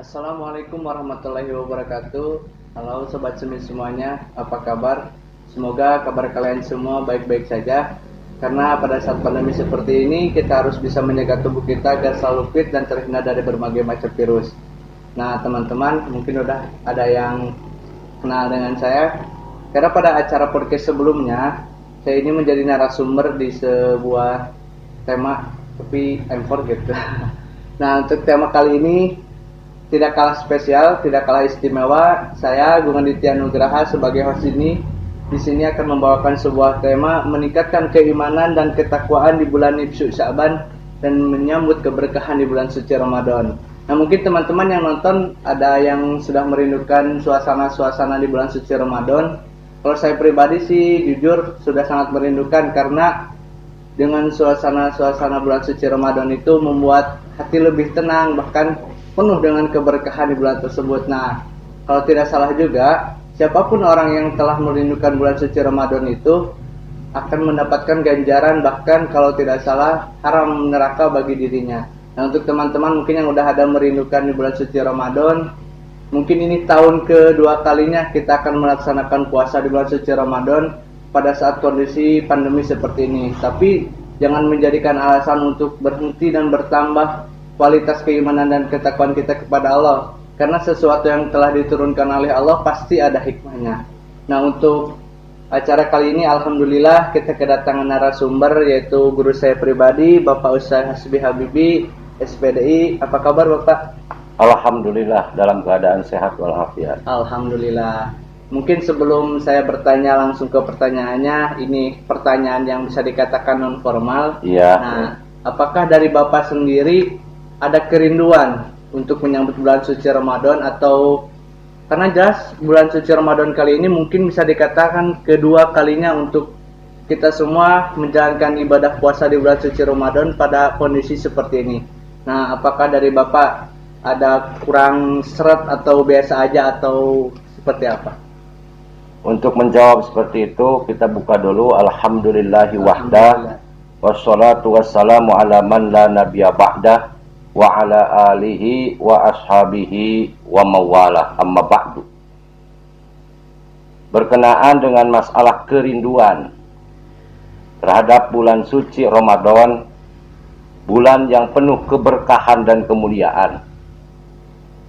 Assalamualaikum warahmatullahi wabarakatuh. Halo Sobat Semi semuanya, apa kabar? Semoga kabar kalian semua baik-baik saja. Karena pada saat pandemi seperti ini, kita harus bisa menjaga tubuh kita agar selalu fit dan terhindar dari berbagai macam virus. Nah teman-teman, mungkin udah ada yang kenal dengan saya. Karena pada acara podcast sebelumnya, saya ini menjadi narasumber di sebuah tema, tapi I'm gitu. Nah untuk tema kali ini, tidak kalah spesial, tidak kalah istimewa. Saya Gungan Ditya Nugraha sebagai host ini di sini akan membawakan sebuah tema meningkatkan keimanan dan ketakwaan di bulan Nifsu Sya'ban dan menyambut keberkahan di bulan suci Ramadan. Nah, mungkin teman-teman yang nonton ada yang sudah merindukan suasana-suasana di bulan suci Ramadan. Kalau saya pribadi sih jujur sudah sangat merindukan karena dengan suasana-suasana bulan suci Ramadan itu membuat hati lebih tenang, bahkan penuh dengan keberkahan di bulan tersebut. Nah, kalau tidak salah juga, siapapun orang yang telah merindukan bulan suci Ramadan itu akan mendapatkan ganjaran, bahkan kalau tidak salah haram neraka bagi dirinya. Nah, untuk teman-teman mungkin yang udah ada merindukan di bulan suci Ramadan, mungkin ini tahun kedua kalinya kita akan melaksanakan puasa di bulan suci Ramadan pada saat kondisi pandemi seperti ini. Tapi jangan menjadikan alasan untuk berhenti dan bertambah kualitas keimanan dan ketakwaan kita kepada Allah, karena sesuatu yang telah diturunkan oleh Allah pasti ada hikmahnya. Nah, untuk acara kali ini alhamdulillah kita kedatangan narasumber, yaitu guru saya pribadi Bapak Ustaz Hasbi Habibi SPDI. Apa kabar Bapak? Alhamdulillah dalam keadaan sehat walafiat. Alhamdulillah. Mungkin sebelum saya bertanya langsung ke pertanyaannya, ini pertanyaan yang bisa dikatakan non formal. Iya. Nah, apakah dari Bapak sendiri ada kerinduan untuk menyambut bulan suci Ramadan, atau karena jelas bulan suci Ramadan kali ini mungkin bisa dikatakan kedua kalinya untuk kita semua menjalankan ibadah puasa di bulan suci Ramadan pada kondisi seperti ini. Nah, apakah dari Bapak ada kurang seret atau biasa aja atau seperti apa? Untuk menjawab seperti itu, kita buka dulu alhamdulillahi wahdah wassalatu wassalamu ala man la nabiyya ba'dah wa ala alihi wa ashabihi wa mawalah, amma ba'du. Berkenaan dengan masalah kerinduan terhadap bulan suci Ramadan, bulan yang penuh keberkahan dan kemuliaan,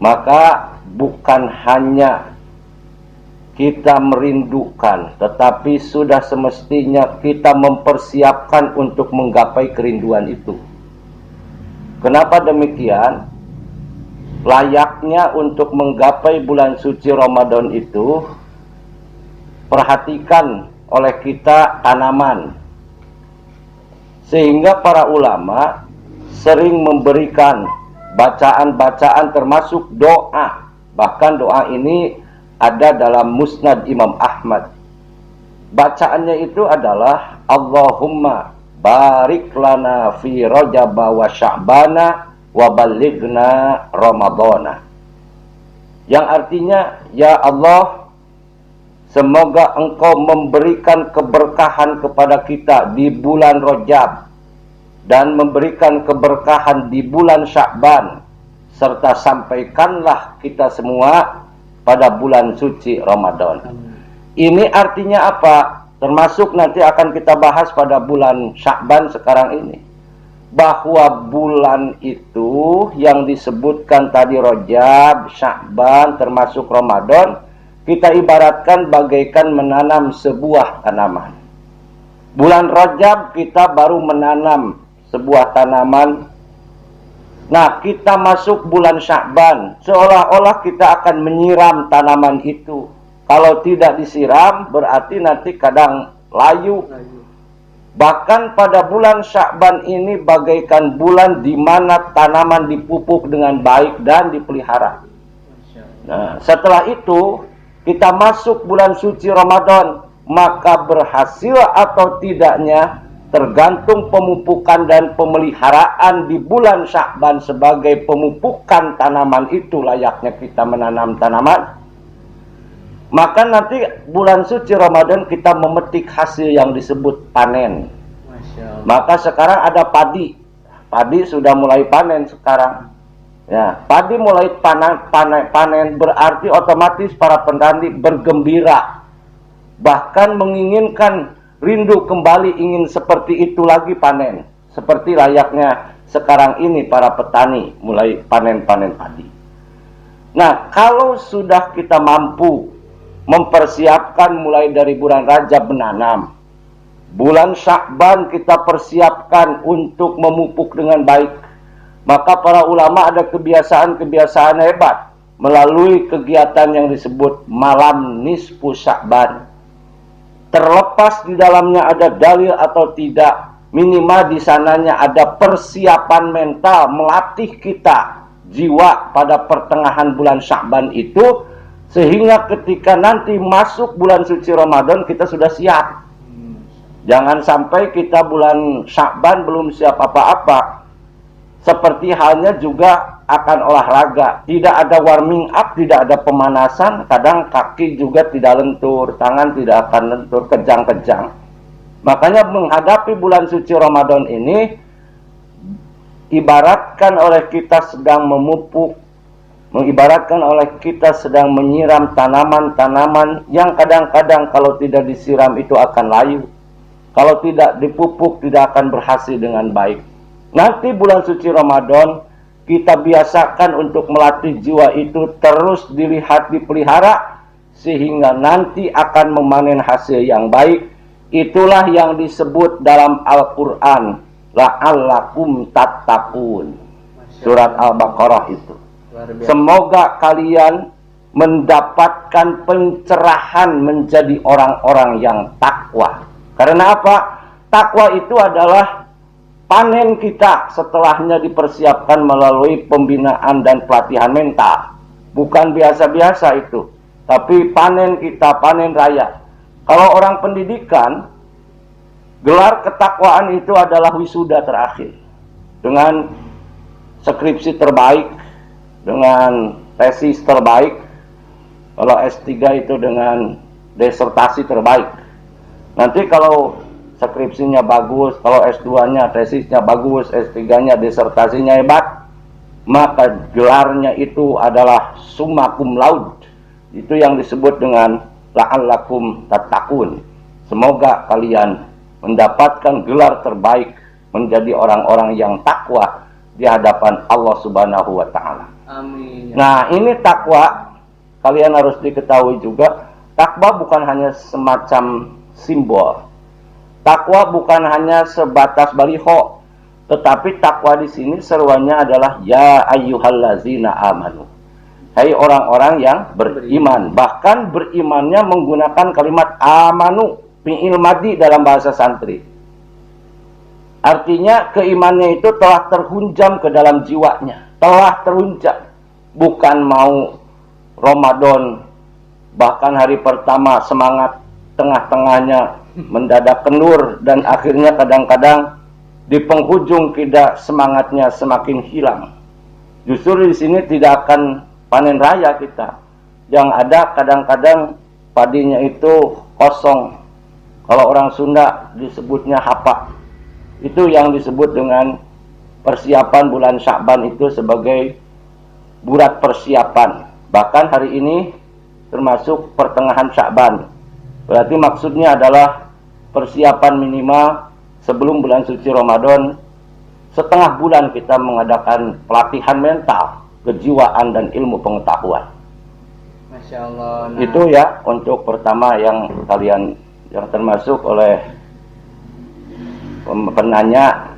maka bukan hanya kita merindukan, tetapi sudah semestinya kita mempersiapkan untuk menggapai kerinduan itu. Kenapa demikian? Layaknya untuk menggapai bulan suci Ramadan itu, perhatikan oleh kita tanaman. Sehingga para ulama sering memberikan bacaan-bacaan termasuk doa. Bahkan doa ini ada dalam Musnad Imam Ahmad. Bacaannya itu adalah Allahumma barik lana fi Rajaba wa Sya'bana wa balighna Ramadana. Yang artinya, ya Allah, semoga Engkau memberikan keberkahan kepada kita di bulan Rajab dan memberikan keberkahan di bulan Sya'ban, serta sampaikanlah kita semua pada bulan suci Ramadan. Ini artinya apa? Termasuk nanti akan kita bahas pada bulan Sya'ban sekarang ini, bahwa bulan itu yang disebutkan tadi Rajab, Sya'ban, termasuk Ramadan, kita ibaratkan bagaikan menanam sebuah tanaman. Bulan Rajab kita baru menanam sebuah tanaman. Nah, kita masuk bulan Sya'ban, seolah-olah kita akan menyiram tanaman itu. Kalau tidak disiram, berarti nanti kadang layu. Bahkan pada bulan Sya'ban ini bagaikan bulan di mana tanaman dipupuk dengan baik dan dipelihara. Nah, setelah itu kita masuk bulan suci Ramadan, maka berhasil atau tidaknya tergantung pemupukan dan pemeliharaan di bulan Sya'ban sebagai pemupukan tanaman itu, layaknya kita menanam tanaman. Maka nanti bulan suci Ramadan kita memetik hasil yang disebut panen. Maka sekarang ada padi. Padi sudah mulai panen sekarang. Ya, padi mulai panen berarti otomatis para petani bergembira, bahkan menginginkan, rindu kembali ingin seperti itu lagi panen, seperti layaknya sekarang ini para petani mulai panen-panen padi. Nah, kalau sudah kita mampu mempersiapkan mulai dari bulan Rajab menanam, bulan Sya'ban kita persiapkan untuk memupuk dengan baik, maka para ulama ada kebiasaan-kebiasaan hebat melalui kegiatan yang disebut malam nisfu Sya'ban. Terlepas di dalamnya ada dalil atau tidak, minimal di sananya ada persiapan mental melatih kita jiwa pada pertengahan bulan Sya'ban itu, sehingga ketika nanti masuk bulan suci Ramadan kita sudah siap. Jangan sampai kita bulan Sya'ban belum siap apa-apa. Seperti halnya juga akan olahraga, tidak ada warming up, tidak ada pemanasan, kadang kaki juga tidak lentur, tangan tidak akan lentur, kejang-kejang. Makanya menghadapi bulan suci Ramadan ini ibaratkan oleh kita sedang memupuk, mengibaratkan oleh kita sedang menyiram tanaman-tanaman yang kadang-kadang kalau tidak disiram itu akan layu, kalau tidak dipupuk tidak akan berhasil dengan baik. Nanti bulan suci Ramadan kita biasakan untuk melatih jiwa itu terus dilihat, dipelihara, sehingga nanti akan memanen hasil yang baik. Itulah yang disebut dalam Al-Quran, la'allakum tattaqun, surat Al-Baqarah itu. Semoga kalian mendapatkan pencerahan menjadi orang-orang yang takwa. Karena apa? Takwa itu adalah panen kita setelahnya dipersiapkan melalui pembinaan dan pelatihan mental. Bukan biasa-biasa itu, tapi panen kita, panen raya. Kalau orang pendidikan, gelar ketakwaan itu adalah wisuda terakhir, dengan skripsi terbaik, dengan tesis terbaik. Kalau S3 itu dengan disertasi terbaik. Nanti kalau skripsinya bagus, kalau S2-nya, tesisnya bagus, S3-nya, disertasinya hebat, maka gelarnya itu adalah summa cum laude. Itu yang disebut dengan la'allakum tattaqun. Semoga kalian mendapatkan gelar terbaik, menjadi orang-orang yang takwa di hadapan Allah Subhanahu wa Ta'ala. Amin. Nah, ini takwa, kalian harus diketahui juga, takwa bukan hanya semacam simbol. Takwa bukan hanya sebatas baliho, tetapi takwa di sini seruannya adalah ya ayyuhallazina amanu. Hai orang-orang yang beriman. Bahkan berimannya menggunakan kalimat amanu, fi'il madhi dalam bahasa santri. Artinya keimannya itu telah terhunjam ke dalam jiwanya, telah terhunjam. Bukan mau Ramadan, bahkan hari pertama semangat, tengah-tengahnya mendadak kendur, dan akhirnya kadang-kadang di penghujung tidak semangatnya semakin hilang. Justru di sini tidak akan panen raya kita. Yang ada kadang-kadang padinya itu kosong. Kalau orang Sunda disebutnya hapa. Itu yang disebut dengan persiapan bulan Sya'ban itu sebagai bulat persiapan. Bahkan hari ini termasuk pertengahan Sya'ban. Berarti maksudnya adalah persiapan minimal sebelum bulan suci Ramadan, setengah bulan kita mengadakan pelatihan mental, kejiwaan, dan ilmu pengetahuan. Masya Allah. Nah, itu ya untuk pertama yang kalian, yang termasuk oleh penanya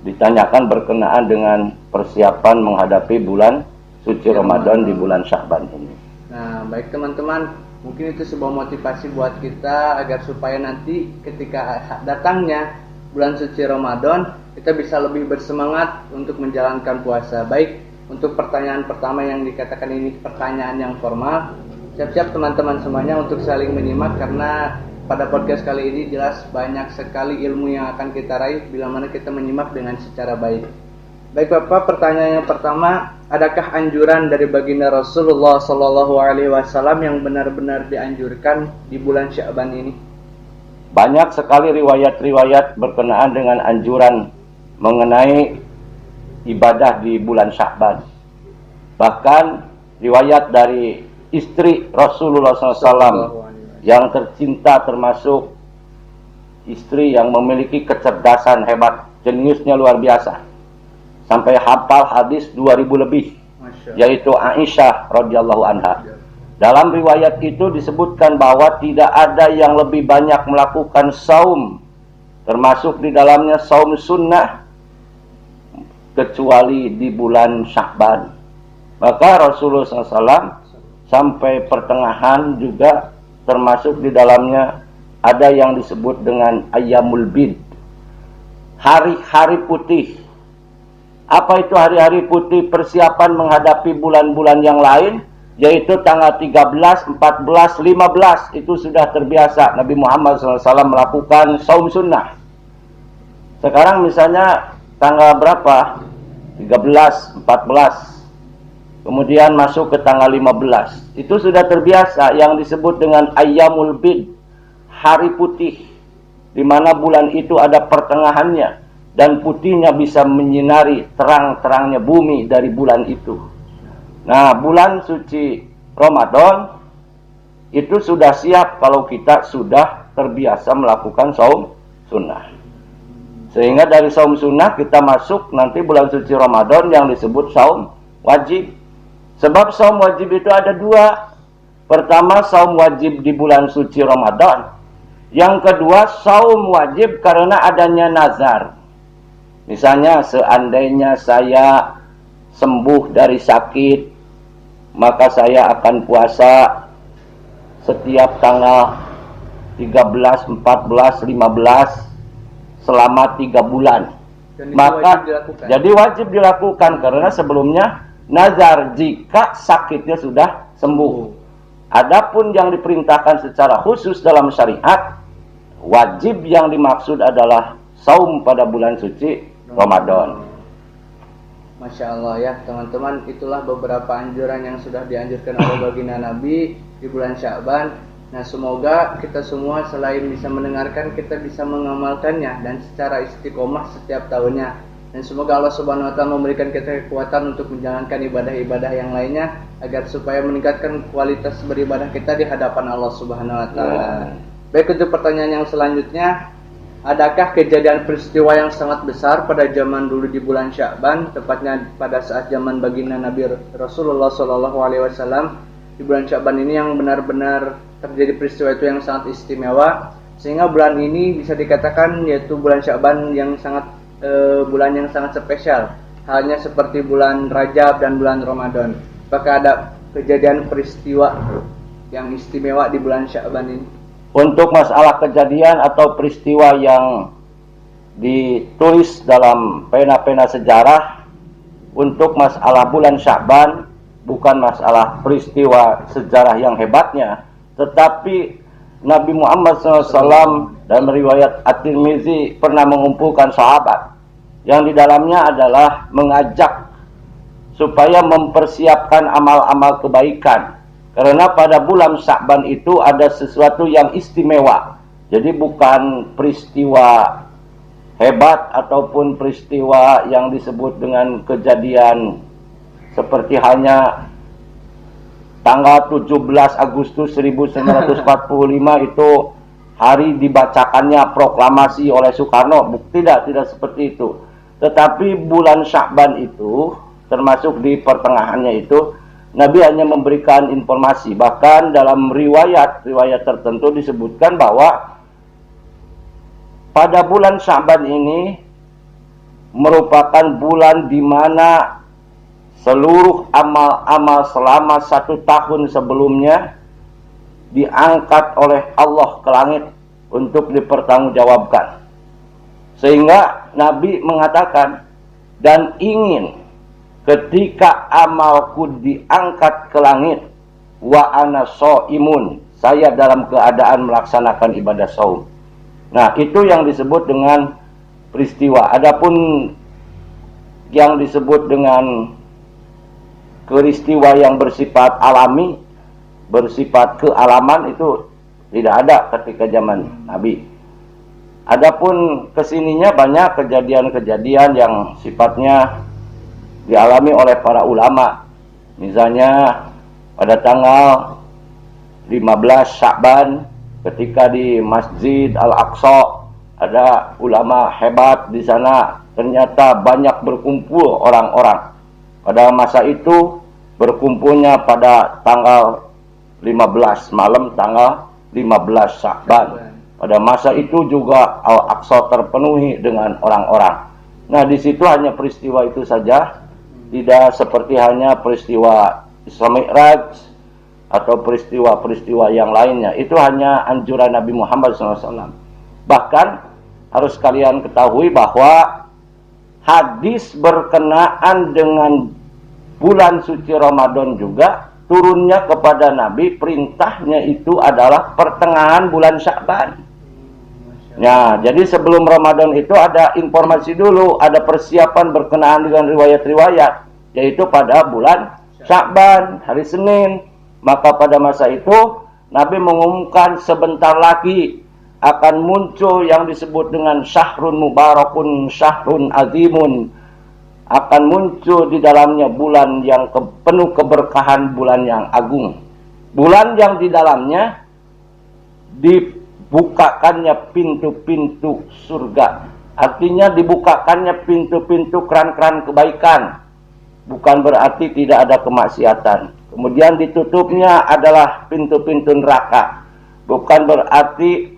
ditanyakan berkenaan dengan persiapan menghadapi bulan suci Ramadan di bulan Sya'ban ini. Nah, baik teman-teman. Mungkin itu sebuah motivasi buat kita agar supaya nanti ketika datangnya bulan suci Ramadan, kita bisa lebih bersemangat untuk menjalankan puasa. Baik, untuk pertanyaan pertama yang dikatakan ini pertanyaan yang formal, siap-siap teman-teman semuanya untuk saling menyimak, karena pada podcast kali ini jelas banyak sekali ilmu yang akan kita raih bila mana kita menyimak dengan secara baik. Baik Bapak, pertanyaan yang pertama, adakah anjuran dari baginda Rasulullah Shallallahu Alaihi Wasallam yang benar-benar dianjurkan di bulan Sya'ban ini? Banyak sekali riwayat-riwayat berkenaan dengan anjuran mengenai ibadah di bulan Sya'ban. Bahkan riwayat dari istri Rasulullah SAW yang tercinta, termasuk istri yang memiliki kecerdasan hebat, jeniusnya luar biasa, sampai hafal hadis 2000 lebih, yaitu Aisyah radhiyallahu anha. Dalam riwayat itu disebutkan bahwa tidak ada yang lebih banyak melakukan saum, termasuk di dalamnya saum sunnah, kecuali di bulan Sya'ban. Maka Rasulullah SAW sampai pertengahan juga termasuk di dalamnya ada yang disebut dengan Ayyamul Bid, hari-hari putih. Apa itu hari-hari putih? Persiapan menghadapi bulan-bulan yang lain, yaitu tanggal 13, 14, 15 itu sudah terbiasa Nabi Muhammad SAW melakukan saum sunnah. Sekarang misalnya tanggal berapa? 13, 14, kemudian masuk ke tanggal 15. Itu sudah terbiasa yang disebut dengan Ayyamul Bid, hari putih, di mana bulan itu ada pertengahannya dan putihnya bisa menyinari terang-terangnya bumi dari bulan itu. Nah, bulan suci Ramadan itu sudah siap kalau kita sudah terbiasa melakukan saum sunnah. Sehingga dari saum sunnah kita masuk nanti bulan suci Ramadan yang disebut saum wajib. Sebab saum wajib itu ada dua. Pertama, saum wajib di bulan suci Ramadan. Yang kedua, saum wajib karena adanya nazar. Misalnya, seandainya saya sembuh dari sakit, maka saya akan puasa setiap tanggal 13, 14, 15 selama 3 bulan. Maka jadi wajib dilakukan karena sebelumnya nazar jika sakitnya sudah sembuh. Adapun yang diperintahkan secara khusus dalam syariat, wajib yang dimaksud adalah saum pada bulan suci Ramadan. Masya Allah ya teman-teman, itulah beberapa anjuran yang sudah dianjurkan oleh baginda Nabi di bulan Sya'ban. Nah, semoga kita semua selain bisa mendengarkan, kita bisa mengamalkannya dan secara istiqomah setiap tahunnya. Dan semoga Allah Subhanahu wa taala memberikan kita kekuatan untuk menjalankan ibadah-ibadah yang lainnya agar supaya meningkatkan kualitas beribadah kita di hadapan Allah Subhanahu wa taala. Baik, untuk pertanyaan yang selanjutnya, adakah kejadian peristiwa yang sangat besar pada zaman dulu di bulan Sya'ban, tepatnya pada saat zaman baginda Nabi Rasulullah SAW di bulan Sya'ban ini yang benar-benar terjadi peristiwa itu yang sangat istimewa, sehingga bulan ini bisa dikatakan yaitu bulan Sya'ban yang sangat bulan yang sangat spesial, halnya seperti bulan Rajab dan bulan Ramadan. Apakah ada kejadian peristiwa yang istimewa di bulan Sya'ban ini? Untuk masalah kejadian atau peristiwa yang ditulis dalam pena-pena sejarah, untuk masalah bulan Sya'ban bukan masalah peristiwa sejarah yang hebatnya, tetapi Nabi Muhammad SAW dan riwayat At-Tirmizi pernah mengumpulkan sahabat yang di dalamnya adalah mengajak supaya mempersiapkan amal-amal kebaikan. Karena pada bulan Sya'ban itu ada sesuatu yang istimewa. Jadi bukan peristiwa hebat ataupun peristiwa yang disebut dengan kejadian seperti hanya tanggal 17 Agustus 1945 itu hari dibacakannya proklamasi oleh Soekarno. Tidak seperti itu. Tetapi bulan Sya'ban itu termasuk di pertengahannya itu Nabi hanya memberikan informasi. Bahkan dalam riwayat tertentu disebutkan bahwa pada bulan Sya'ban ini merupakan bulan di mana seluruh amal-amal selama 1 tahun sebelumnya diangkat oleh Allah ke langit untuk dipertanggungjawabkan. Sehingga Nabi mengatakan, dan ingin ketika amalku diangkat ke langit, wa ana shaimun, saya dalam keadaan melaksanakan ibadah saum. Nah, itu yang disebut dengan peristiwa. Adapun yang disebut dengan peristiwa yang bersifat alami, bersifat kealaman, itu tidak ada ketika zaman Nabi. Adapun kesininya banyak kejadian-kejadian yang sifatnya dialami oleh para ulama. Misalnya pada tanggal 15 Sya'ban ketika di Masjid Al-Aqsa ada ulama hebat di sana, ternyata banyak berkumpul orang-orang. Pada masa itu berkumpulnya pada tanggal 15 malam tanggal 15 Sya'ban. Pada masa itu juga Al-Aqsa terpenuhi dengan orang-orang. Nah, di situ hanya peristiwa itu saja, tidak seperti hanya peristiwa Isra Mi'raj atau peristiwa-peristiwa yang lainnya. Itu hanya anjuran Nabi Muhammad SAW. Bahkan harus kalian ketahui bahwa hadis berkenaan dengan bulan suci Ramadan juga turunnya kepada Nabi, perintahnya itu adalah pertengahan bulan Sya'ban. Ya, jadi sebelum Ramadan itu ada informasi dulu, ada persiapan berkenaan dengan riwayat-riwayat, yaitu pada bulan Sya'ban, hari Senin. Maka pada masa itu Nabi mengumumkan sebentar lagi akan muncul yang disebut dengan syahrun mubarakun, syahrun azimun. Akan muncul di dalamnya bulan yang penuh keberkahan, bulan yang agung. Bulan yang di dalamnya dibukakannya pintu-pintu surga. Artinya dibukakannya pintu-pintu keran-keran kebaikan. Bukan berarti tidak ada kemaksiatan. Kemudian ditutupnya adalah pintu-pintu neraka. Bukan berarti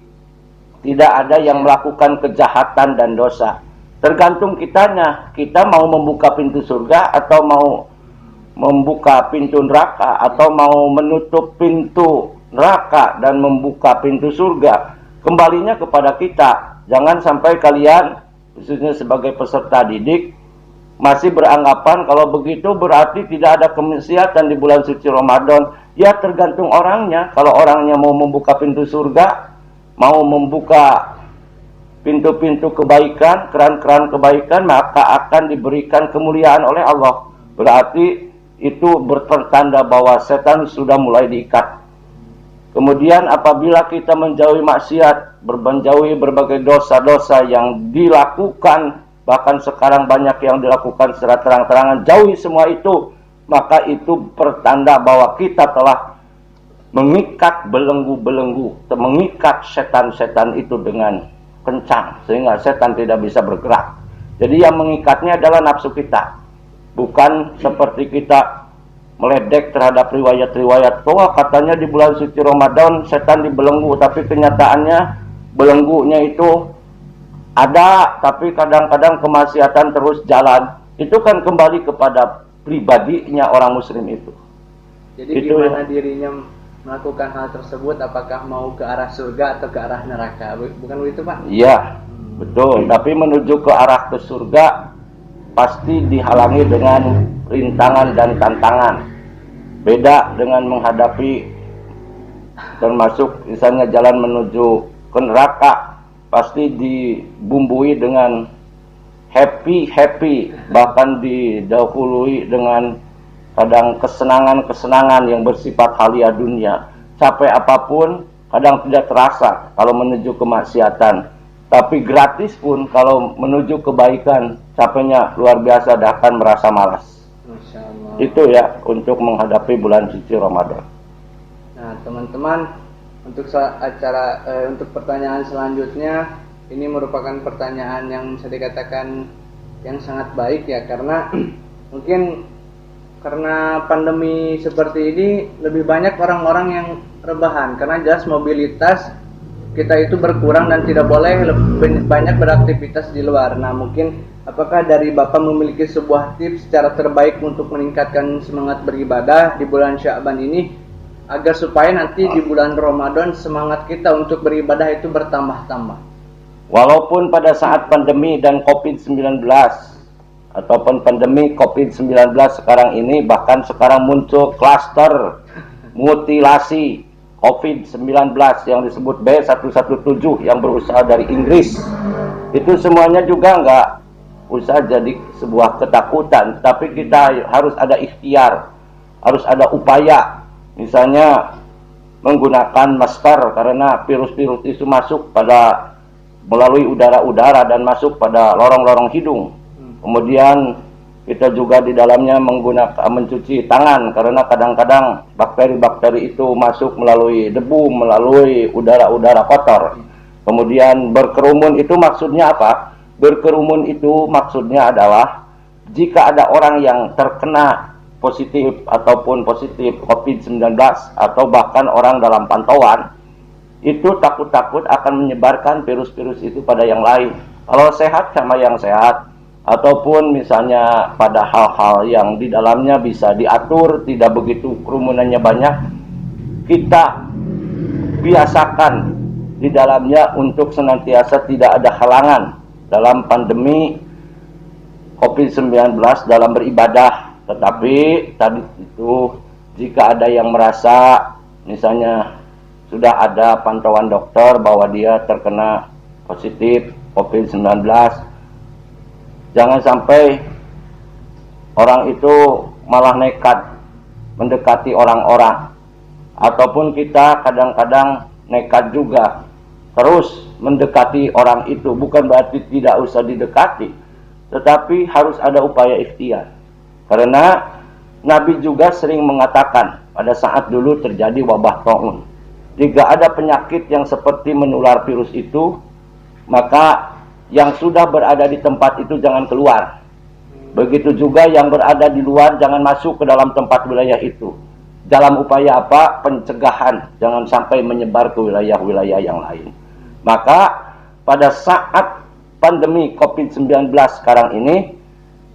tidak ada yang melakukan kejahatan dan dosa. Tergantung kitanya, kita mau membuka pintu surga atau mau membuka pintu neraka, atau mau menutup pintu neraka dan membuka pintu surga. Kembalinya kepada kita. Jangan sampai kalian, khususnya sebagai peserta didik, masih beranggapan kalau begitu berarti tidak ada kemaksiatan di bulan suci Ramadan. Ya, tergantung orangnya. Kalau orangnya mau membuka pintu surga, mau membuka pintu-pintu kebaikan, keran-keran kebaikan, maka akan diberikan kemuliaan oleh Allah. Berarti itu bertanda bahwa setan sudah mulai diikat. Kemudian apabila kita menjauhi maksiat, menjauhi berbagai dosa-dosa yang dilakukan, bahkan sekarang banyak yang dilakukan secara terang-terangan, jauhi semua itu, maka itu pertanda bahwa kita telah mengikat belenggu-belenggu, mengikat setan-setan itu dengan kencang, sehingga setan tidak bisa bergerak. Jadi yang mengikatnya adalah nafsu kita. Bukan seperti kita meledek terhadap riwayat-riwayat bahwa katanya di bulan suci Ramadan setan dibelenggu, tapi kenyataannya belenggunya itu ada, tapi kadang-kadang kemaksiatan terus jalan. Itu kan kembali kepada pribadinya orang muslim itu. Jadi itu, gimana dirinya melakukan hal tersebut, apakah mau ke arah surga atau ke arah neraka, bukan begitu Pak? Iya, betul. Tapi menuju ke arah ke surga pasti dihalangi dengan rintangan dan tantangan. Beda dengan menghadapi, termasuk misalnya jalan menuju ke neraka, pasti dibumbui dengan happy, bahkan didahului dengan kadang kesenangan-kesenangan yang bersifat halia dunia. Capek apapun kadang tidak terasa kalau menuju kemaksiatan. Tapi gratis pun kalau menuju kebaikan, capeknya luar biasa, dan akan merasa malas. Masya Allah. Itu ya untuk menghadapi bulan suci Ramadan. Nah teman-teman, untuk untuk pertanyaan selanjutnya, ini merupakan pertanyaan yang bisa dikatakan yang sangat baik ya, karena mungkin karena pandemi seperti ini lebih banyak orang-orang yang rebahan, karena jelas mobilitas kita itu berkurang dan tidak boleh banyak beraktivitas di luar. Nah mungkin apakah dari Bapak memiliki sebuah tips cara terbaik untuk meningkatkan semangat beribadah di bulan Sya'ban ini, agar supaya nanti di bulan Ramadan semangat kita untuk beribadah itu bertambah-tambah? Walaupun pada saat pandemi dan COVID-19 ataupun pandemi COVID-19 sekarang ini, bahkan sekarang muncul klaster mutilasi COVID-19 yang disebut B117 yang berusaha dari Inggris. Itu semuanya juga nggak usah jadi sebuah ketakutan, tapi kita harus ada ikhtiar, harus ada upaya. Misalnya menggunakan masker, karena virus-virus itu masuk melalui udara-udara dan masuk pada lorong-lorong hidung. Kemudian Kita juga di dalamnya menggunakan mencuci tangan karena kadang-kadang bakteri-bakteri itu masuk melalui debu, melalui udara-udara kotor. Kemudian berkerumun itu maksudnya apa? Berkerumun itu maksudnya adalah jika ada orang yang terkena positif ataupun positif COVID-19 atau bahkan orang dalam pantauan, itu takut-takut akan menyebarkan virus-virus itu pada yang lain. Kalau sehat sama yang sehat, ataupun misalnya pada hal-hal yang di dalamnya bisa diatur, tidak begitu kerumunannya banyak, kita biasakan di dalamnya untuk senantiasa tidak ada halangan dalam pandemi COVID-19 dalam beribadah. Tetapi tadi itu jika ada yang merasa misalnya sudah ada pantauan dokter bahwa dia terkena positif COVID-19, jangan sampai orang itu malah nekat mendekati orang-orang. Ataupun kita kadang-kadang nekat juga terus mendekati orang itu. Bukan berarti tidak usah didekati, tetapi harus ada upaya ikhtiar. Karena Nabi juga sering mengatakan pada saat dulu terjadi wabah taun, jika ada penyakit yang seperti menular virus itu, maka yang sudah berada di tempat itu jangan keluar. Begitu juga yang berada di luar jangan masuk ke dalam tempat wilayah itu. Dalam upaya apa? Pencegahan, jangan sampai menyebar ke wilayah-wilayah yang lain. Maka pada saat pandemi COVID-19 sekarang ini,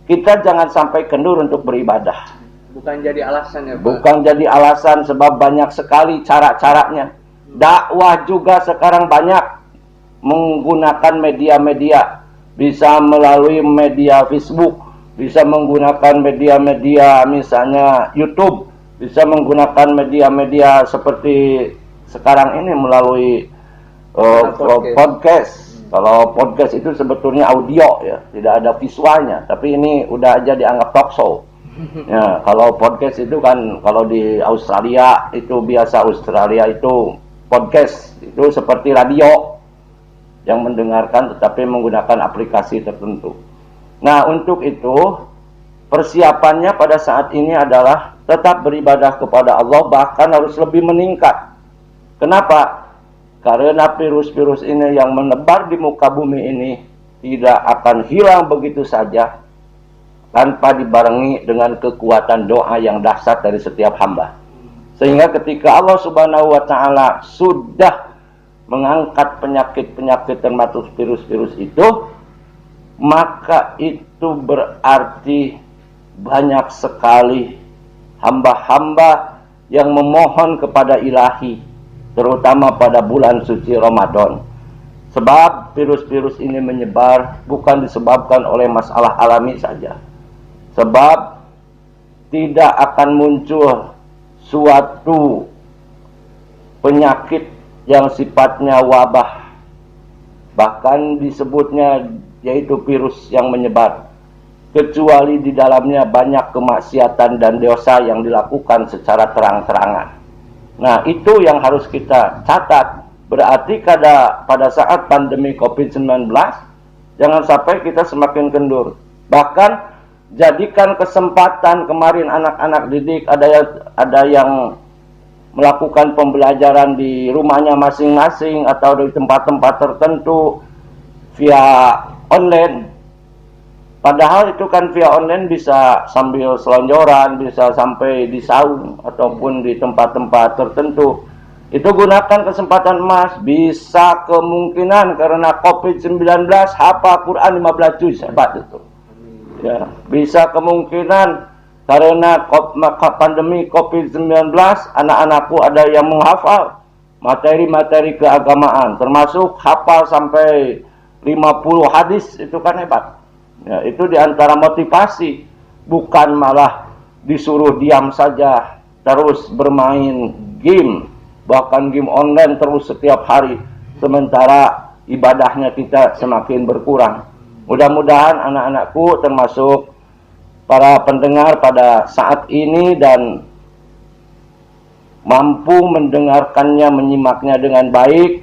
kita jangan sampai kendur untuk beribadah. Bukan jadi alasan ya Pak? Bukan jadi alasan, sebab banyak sekali cara-caranya. Dakwah juga sekarang banyak menggunakan media-media, bisa melalui media Facebook, bisa menggunakan media-media misalnya YouTube, bisa menggunakan media-media seperti sekarang ini melalui podcast. Kalau podcast itu sebetulnya audio ya, tidak ada visualnya, tapi ini udah aja dianggap talk show. Ya, kalau podcast itu kan kalau di Australia itu biasa, Australia itu podcast itu seperti radio yang mendengarkan tetapi menggunakan aplikasi tertentu. Nah, untuk itu persiapannya pada saat ini adalah tetap beribadah kepada Allah, bahkan harus lebih meningkat. Kenapa? Karena virus-virus ini yang menebar di muka bumi ini tidak akan hilang begitu saja tanpa dibarengi dengan kekuatan doa yang dahsyat dari setiap hamba. Sehingga ketika Allah Subhanahu wa taala sudah mengangkat penyakit-penyakit termasuk virus-virus itu, maka itu berarti banyak sekali hamba-hamba yang memohon kepada Ilahi, terutama pada bulan suci Ramadan. Sebab virus-virus ini menyebar bukan disebabkan oleh masalah alami saja. Sebab tidak akan muncul suatu penyakit yang sifatnya wabah, bahkan disebutnya yaitu virus yang menyebar, kecuali di dalamnya banyak kemaksiatan dan dosa yang dilakukan secara terang-terangan. Nah, itu yang harus kita catat. Berarti pada saat pandemi COVID-19 jangan sampai kita semakin kendur. Bahkan jadikan kesempatan, kemarin anak-anak didik ada yang melakukan pembelajaran di rumahnya masing-masing atau di tempat-tempat tertentu via online. Padahal itu kan via online bisa sambil selonjoran, bisa sampai di saung ataupun di tempat-tempat tertentu. Itu gunakan kesempatan emas. Bisa kemungkinan karena COVID-19 hafal Quran 15 juz, hebat itu. Ya, bisa kemungkinan karena pandemi COVID-19, anak-anakku ada yang menghafal materi-materi keagamaan, termasuk hafal sampai 50 hadis, itu kan hebat. Ya, itu diantara motivasi, bukan malah disuruh diam saja, terus bermain game, bahkan game online terus setiap hari, sementara ibadahnya kita semakin berkurang. Mudah-mudahan anak-anakku termasuk para pendengar pada saat ini dan mampu mendengarkannya, menyimaknya dengan baik.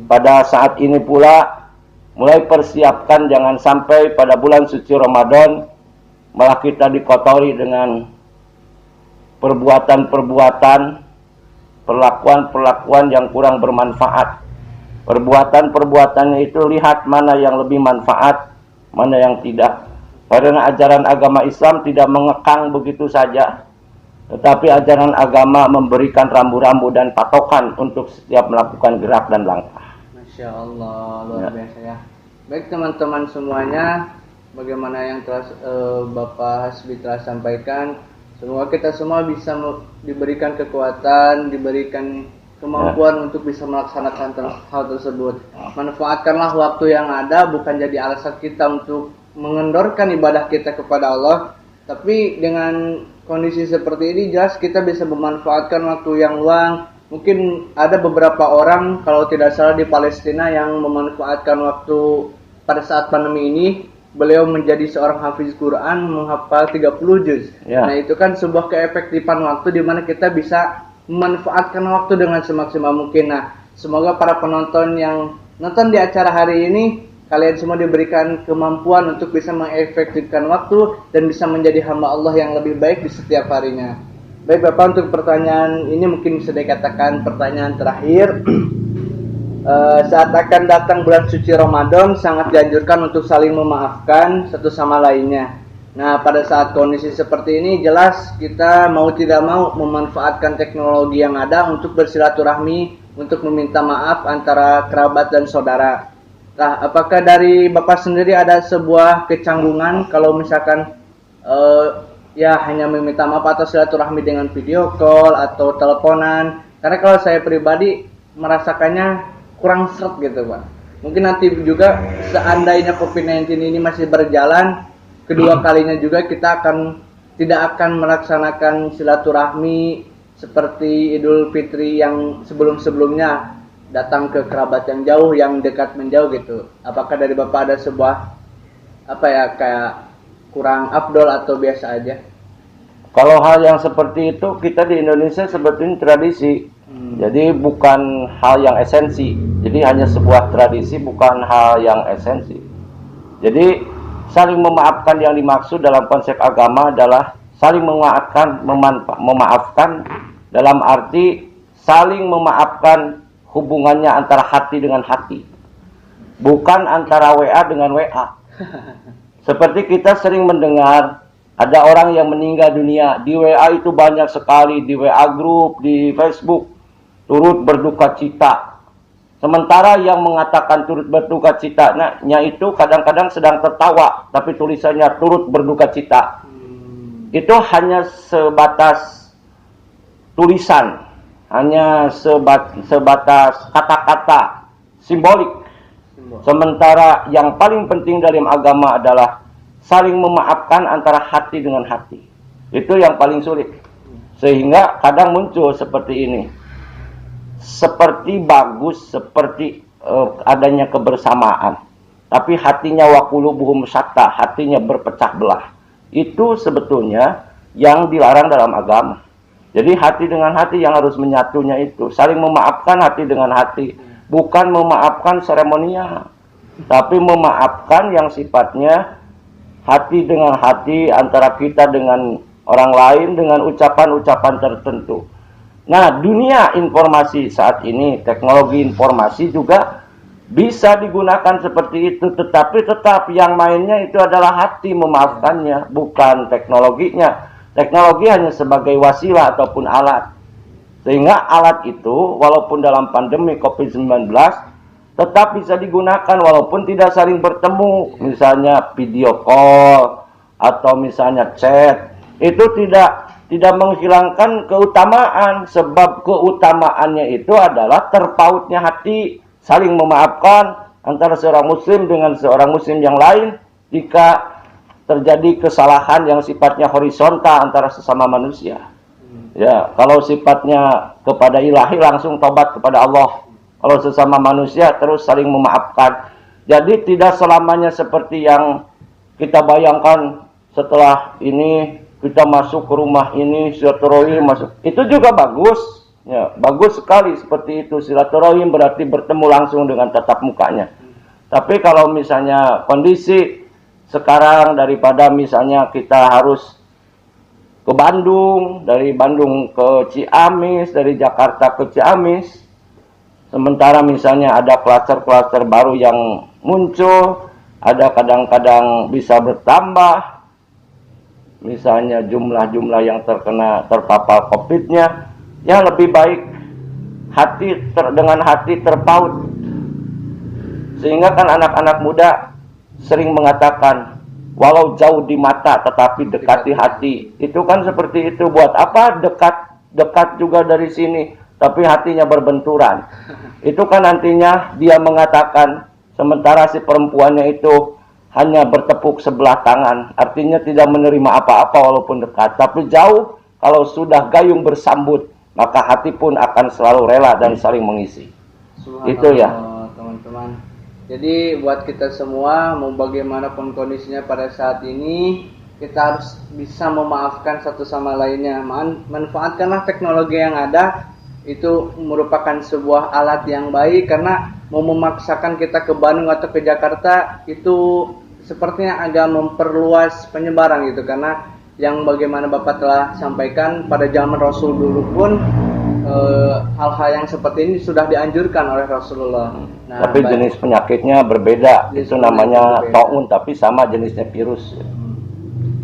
Pada saat ini pula mulai persiapkan jangan sampai pada bulan suci Ramadan malah kita dikotori dengan perbuatan-perbuatan, perlakuan-perlakuan yang kurang bermanfaat. Perbuatan-perbuatannya itu lihat mana yang lebih manfaat, mana yang tidak. Karena ajaran agama Islam tidak mengekang begitu saja, tetapi ajaran agama memberikan rambu-rambu dan patokan untuk setiap melakukan gerak dan langkah. Masya Allah, luar biasa ya. Baik teman-teman semuanya, bagaimana yang telah Bapak Hasbi telah sampaikan, semoga kita semua bisa diberikan kekuatan, diberikan kemampuan untuk bisa melaksanakan hal tersebut. Manfaatkanlah waktu yang ada, bukan jadi alasan kita untuk mengendorkan ibadah kita kepada Allah. Tapi dengan kondisi seperti ini jelas kita bisa memanfaatkan waktu yang luang. Mungkin ada beberapa orang, kalau tidak salah di Palestina, yang memanfaatkan waktu pada saat pandemi ini. Beliau menjadi seorang hafiz Quran, menghafal 30 juz. Ya. Nah itu kan sebuah keefektifan waktu di mana kita bisa memanfaatkan waktu dengan semaksimal mungkin. Nah semoga para penonton yang nonton di acara hari ini, kalian semua diberikan kemampuan untuk bisa mengefektifkan waktu dan bisa menjadi hamba Allah yang lebih baik di setiap harinya. Baik Bapak, untuk pertanyaan ini mungkin bisa dikatakan pertanyaan terakhir. Saat akan datang bulan suci Ramadan, sangat dianjurkan untuk saling memaafkan satu sama lainnya. Nah pada saat kondisi seperti ini jelas kita mau tidak mau memanfaatkan teknologi yang ada untuk bersilaturahmi, untuk meminta maaf antara kerabat dan saudara. Nah, apakah dari Bapak sendiri ada sebuah kecanggungan kalau misalkan ya hanya meminta maaf atau silaturahmi dengan video call atau teleponan? Karena kalau saya pribadi merasakannya kurang seret gitu Pak. Mungkin nanti juga seandainya COVID-19 ini masih berjalan, kedua kalinya juga kita tidak akan melaksanakan silaturahmi seperti Idul Fitri yang sebelum-sebelumnya, datang ke kerabat yang jauh, yang dekat menjauh gitu. Apakah dari Bapak ada sebuah kayak kurang afdol atau biasa aja? Kalau hal yang seperti itu kita di Indonesia sebetulnya tradisi. Jadi bukan hal yang esensi. Jadi hanya sebuah tradisi, bukan hal yang esensi. Jadi saling memaafkan yang dimaksud dalam konsep agama adalah saling memaafkan dalam arti saling memaafkan hubungannya antara hati dengan hati, bukan antara WA dengan WA. Seperti kita sering mendengar ada orang yang meninggal dunia, di WA itu banyak sekali, di WA grup, di Facebook, turut berduka cita. Sementara yang mengatakan turut berduka citanya itu kadang-kadang sedang tertawa, tapi tulisannya turut berduka cita. Itu hanya sebatas tulisan, hanya sebatas kata-kata simbolik. Sementara yang paling penting dalam agama adalah saling memaafkan antara hati dengan hati. Itu yang paling sulit. Sehingga kadang muncul seperti ini. Seperti bagus, seperti adanya kebersamaan. Tapi hatinya waqulubuhum syatta, hatinya berpecah belah. Itu sebetulnya yang dilarang dalam agama. Jadi hati dengan hati yang harus menyatunya itu. Saling memaafkan hati dengan hati. Bukan memaafkan seremonial. Tapi memaafkan yang sifatnya hati dengan hati, antara kita dengan orang lain dengan ucapan-ucapan tertentu. Nah, dunia informasi saat ini, teknologi informasi juga bisa digunakan seperti itu, tetapi tetap yang mainnya itu adalah hati memaafkannya, bukan teknologinya. Teknologi hanya sebagai wasilah ataupun alat. Sehingga alat itu, walaupun dalam pandemi COVID-19, tetap bisa digunakan walaupun tidak saling bertemu. Misalnya video call, atau misalnya chat, itu tidak menghilangkan keutamaan, sebab keutamaannya itu adalah terpautnya hati, saling memaafkan antara seorang muslim dengan seorang muslim yang lain jika terjadi kesalahan yang sifatnya horizontal antara sesama manusia. Ya, kalau sifatnya kepada ilahi langsung tobat kepada Allah. Kalau sesama manusia terus saling memaafkan. Jadi tidak selamanya seperti yang kita bayangkan setelah ini kita masuk ke rumah ini, silaturahim masuk. Itu juga bagus. Ya, bagus sekali seperti itu. Silaturahim berarti bertemu langsung dengan tatap mukanya. Tapi kalau misalnya kondisi sekarang daripada misalnya kita harus ke Bandung, dari Bandung ke Ciamis, dari Jakarta ke Ciamis. Sementara misalnya ada klaster-klaster baru yang muncul, ada kadang-kadang bisa bertambah. Misalnya jumlah-jumlah yang terpapar COVID-nya, ya lebih baik dengan hati terpaut. Sehingga kan anak-anak muda sering mengatakan, walau jauh di mata tetapi dekat di hati. Itu kan seperti itu. Buat apa dekat juga dari sini tapi hatinya berbenturan? Itu kan nantinya dia mengatakan, sementara si perempuannya itu hanya bertepuk sebelah tangan, artinya tidak menerima apa-apa walaupun dekat. Tapi jauh, kalau sudah gayung bersambut, maka hati pun akan selalu rela dan saling mengisi. Itu ya teman-teman. Jadi buat kita semua, mau bagaimanapun kondisinya pada saat ini, kita harus bisa memaafkan satu sama lainnya. Manfaatkanlah teknologi yang ada, itu merupakan sebuah alat yang baik. Karena mau memaksakan kita ke Bandung atau ke Jakarta, itu sepertinya agak memperluas penyebaran gitu. Karena yang bagaimana Bapak telah sampaikan, pada zaman Rasul dulu pun hal-hal yang seperti ini sudah dianjurkan oleh Rasulullah. Nah, tapi jenis penyakitnya berbeda. Itu namanya taun, tapi sama jenisnya virus.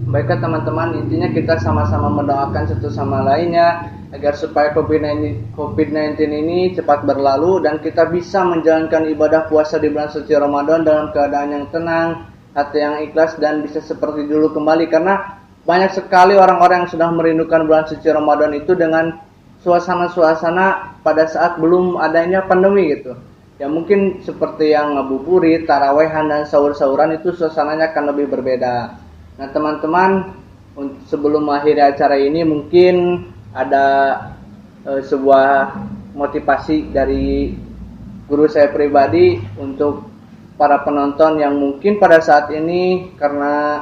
Baiklah teman-teman, intinya kita sama-sama mendoakan satu sama lainnya agar supaya COVID-19 ini cepat berlalu dan kita bisa menjalankan ibadah puasa di bulan suci Ramadan dalam keadaan yang tenang, hati yang ikhlas, dan bisa seperti dulu kembali. Karena banyak sekali orang-orang yang sudah merindukan bulan suci Ramadan itu dengan suasana-suasana pada saat belum adanya pandemi gitu. Ya mungkin seperti yang ngabuburit, tarawehan, dan sahur-sahuran itu suasananya akan lebih berbeda. Nah teman-teman, sebelum mengakhiri acara ini mungkin ada sebuah motivasi dari guru saya pribadi untuk para penonton yang mungkin pada saat ini karena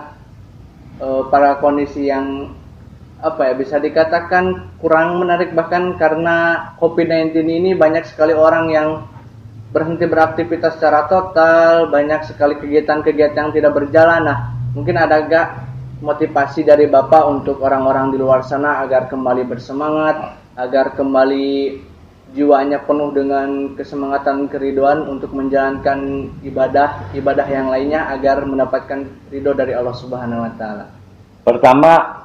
pada kondisi yang bisa dikatakan kurang menarik, bahkan karena COVID-19 ini banyak sekali orang yang berhenti beraktivitas secara total, banyak sekali kegiatan-kegiatan yang tidak berjalan. Nah, mungkin ada gak motivasi dari Bapak untuk orang-orang di luar sana agar kembali bersemangat, agar kembali jiwanya penuh dengan kesemangatan keriduan untuk menjalankan ibadah yang lainnya agar mendapatkan ridho dari Allah Subhanahu wa taala. Pertama,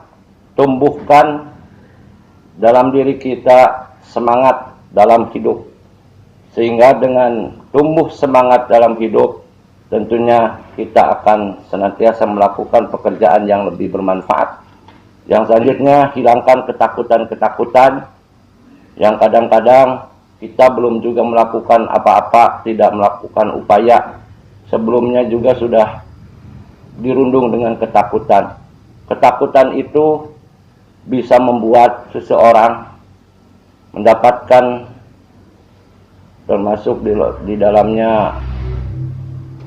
tumbuhkan dalam diri kita semangat dalam hidup. Sehingga dengan tumbuh semangat dalam hidup, tentunya kita akan senantiasa melakukan pekerjaan yang lebih bermanfaat. Yang selanjutnya, hilangkan ketakutan-ketakutan yang kadang-kadang kita belum juga melakukan apa-apa, tidak melakukan upaya. Sebelumnya juga sudah dirundung dengan ketakutan. Ketakutan itu bisa membuat seseorang mendapatkan termasuk di dalamnya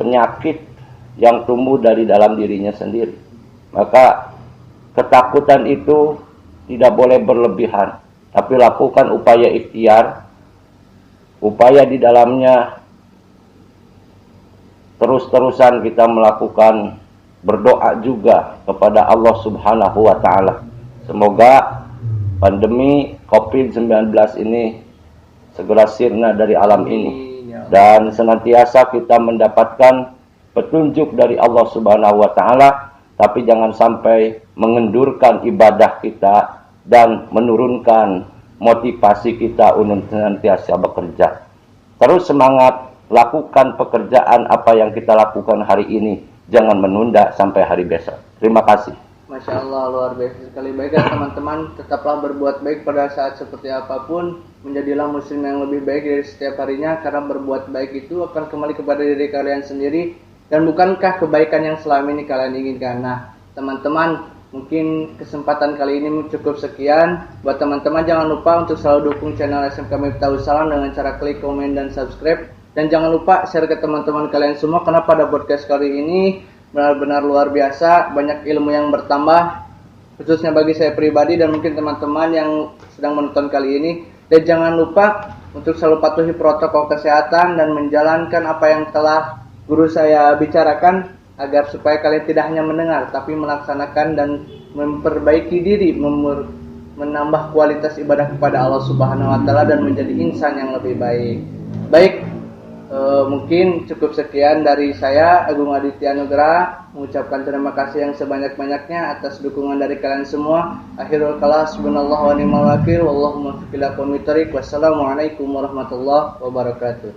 penyakit yang tumbuh dari dalam dirinya sendiri. Maka ketakutan itu tidak boleh berlebihan, tapi lakukan upaya ikhtiar, upaya di dalamnya terus-terusan kita melakukan berdoa juga kepada Allah Subhanahu wa taala. Semoga pandemi COVID-19 ini segera sirna dari alam ini dan senantiasa kita mendapatkan petunjuk dari Allah Subhanahu wa taala, tapi jangan sampai mengendurkan ibadah kita dan menurunkan motivasi kita untuk senantiasa bekerja. Terus semangat, lakukan pekerjaan apa yang kita lakukan hari ini, jangan menunda sampai hari besok. Terima kasih. Masya Allah, luar biasa sekali. Baiklah teman-teman, tetaplah berbuat baik pada saat seperti apapun. Menjadilah muslim yang lebih baik dari setiap harinya, karena berbuat baik itu akan kembali kepada diri kalian sendiri. Dan bukankah kebaikan yang selama ini kalian inginkan? Nah teman-teman, mungkin kesempatan kali ini cukup sekian. Buat teman-teman, jangan lupa untuk selalu dukung channel SMK Miftahul Salam dengan cara klik, komen, dan subscribe. Dan jangan lupa share ke teman-teman kalian semua, karena pada podcast kali ini benar-benar luar biasa, banyak ilmu yang bertambah, khususnya bagi saya pribadi dan mungkin teman-teman yang sedang menonton kali ini. Dan jangan lupa untuk selalu patuhi protokol kesehatan dan menjalankan apa yang telah guru saya bicarakan, agar supaya kalian tidak hanya mendengar tapi melaksanakan dan memperbaiki diri, menambah kualitas ibadah kepada Allah Subhanahu wa taala dan menjadi insan yang lebih baik. Baik, mungkin cukup sekian dari saya, Agung Aditya Nugraha, mengucapkan terima kasih yang sebanyak-banyaknya atas dukungan dari kalian semua. Akhirul kalam, subhanallah wa ni'mal wakil, wallahu muwaffiq ila aqwamit thoriq. Wassalamualaikum warahmatullahi wabarakatuh.